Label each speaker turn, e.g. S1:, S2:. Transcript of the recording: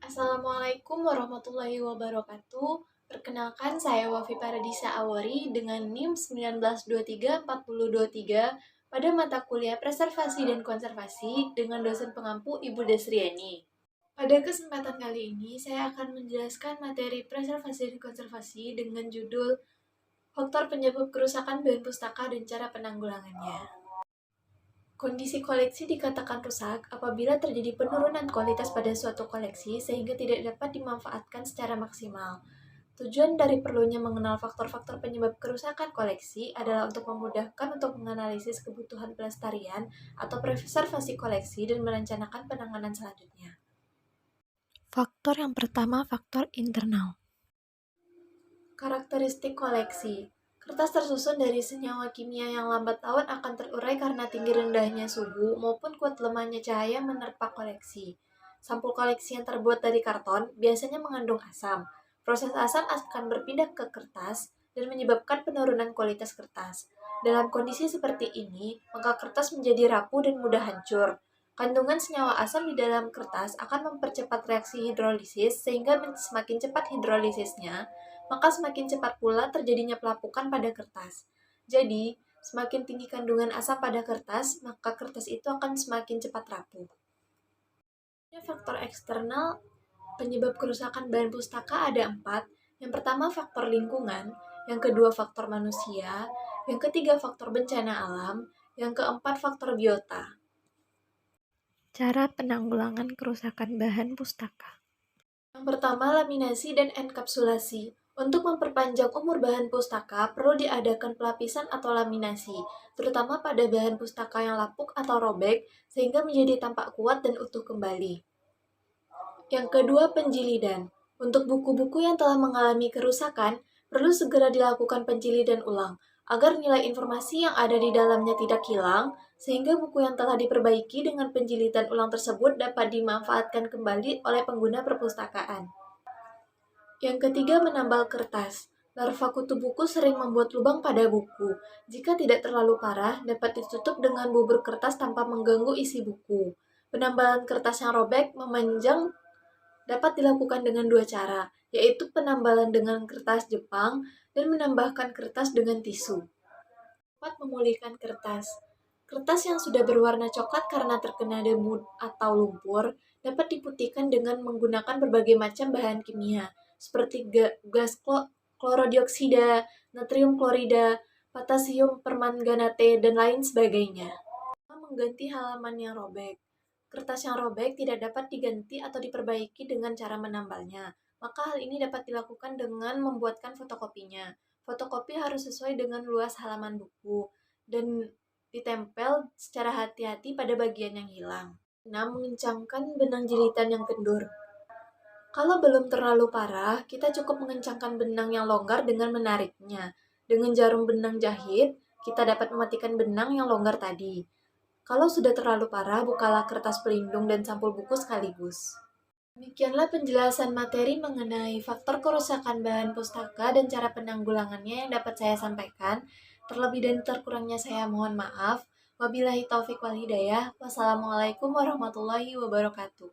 S1: Assalamualaikum warahmatullahi wabarakatuh. Perkenalkan, saya Wafi Paradisa Awari dengan NIM 19234023 pada mata kuliah Preservasi dan Konservasi dengan dosen pengampu Ibu Desriani. Pada kesempatan kali ini, saya akan menjelaskan materi preservasi dan konservasi dengan judul Faktor Penyebab Kerusakan Bahan Pustaka dan Cara Penanggulangannya. Kondisi koleksi dikatakan rusak apabila terjadi penurunan kualitas pada suatu koleksi sehingga tidak dapat dimanfaatkan secara maksimal. Tujuan dari perlunya mengenal faktor-faktor penyebab kerusakan koleksi adalah untuk memudahkan untuk menganalisis kebutuhan pelestarian atau preservasi koleksi dan merencanakan penanganan selanjutnya. Faktor yang pertama, faktor internal. Karakteristik koleksi. Kertas tersusun dari senyawa kimia yang lambat laun akan terurai karena tinggi rendahnya suhu maupun kuat lemahnya cahaya menerpa koleksi. Sampul koleksi yang terbuat dari karton biasanya mengandung asam. Proses asam akan berpindah ke kertas dan menyebabkan penurunan kualitas kertas. Dalam kondisi seperti ini, maka kertas menjadi rapuh dan mudah hancur. Kandungan senyawa asam di dalam kertas akan mempercepat reaksi hidrolisis sehingga semakin cepat hidrolisisnya, maka semakin cepat pula terjadinya pelapukan pada kertas. Jadi, semakin tinggi kandungan asam pada kertas, maka kertas itu akan semakin cepat rapuh. Faktor eksternal penyebab kerusakan bahan pustaka ada 4. Yang pertama, faktor lingkungan. Yang kedua, faktor manusia. Yang ketiga, faktor bencana alam. Yang keempat, faktor biota. Cara penanggulangan kerusakan bahan pustaka. Yang pertama, laminasi dan enkapsulasi. Untuk memperpanjang umur bahan pustaka, perlu diadakan pelapisan atau laminasi, terutama pada bahan pustaka yang lapuk atau robek, sehingga menjadi tampak kuat dan utuh kembali. Yang kedua, penjilidan. Untuk buku-buku yang telah mengalami kerusakan, perlu segera dilakukan penjilidan ulang, agar nilai informasi yang ada di dalamnya tidak hilang, sehingga buku yang telah diperbaiki dengan penjilidan ulang tersebut dapat dimanfaatkan kembali oleh pengguna perpustakaan. Yang ketiga, menambal kertas. Larva kutu buku sering membuat lubang pada buku. Jika tidak terlalu parah, dapat ditutup dengan bubur kertas tanpa mengganggu isi buku. Penambalan kertas yang robek, memanjang dapat dilakukan dengan 2 cara, yaitu penambalan dengan kertas Jepang dan menambahkan kertas dengan tisu. 4. Memulihkan kertas. Kertas yang sudah berwarna coklat karena terkena debu atau lumpur dapat diputihkan dengan menggunakan berbagai macam bahan kimia, seperti gas klorodioksida, natrium klorida, potasium permanganate, dan lain sebagainya. Mengganti halaman yang robek. Kertas yang robek tidak dapat diganti atau diperbaiki dengan cara menambalnya, maka hal ini dapat dilakukan dengan membuatkan fotokopinya. Fotokopi harus sesuai dengan luas halaman buku dan ditempel secara hati-hati pada bagian yang hilang. 6. Mengencangkan benang jilitan yang kendur. Kalau belum terlalu parah, kita cukup mengencangkan benang yang longgar dengan menariknya. Dengan jarum benang jahit, kita dapat mematikan benang yang longgar tadi. Kalau sudah terlalu parah, bukalah kertas pelindung dan sampul buku sekaligus. Demikianlah penjelasan materi mengenai faktor kerusakan bahan pustaka dan cara penanggulangannya yang dapat saya sampaikan. Terlebih dan terkurangnya saya mohon maaf. Wabillahi taufik wal hidayah. Wassalamualaikum warahmatullahi wabarakatuh.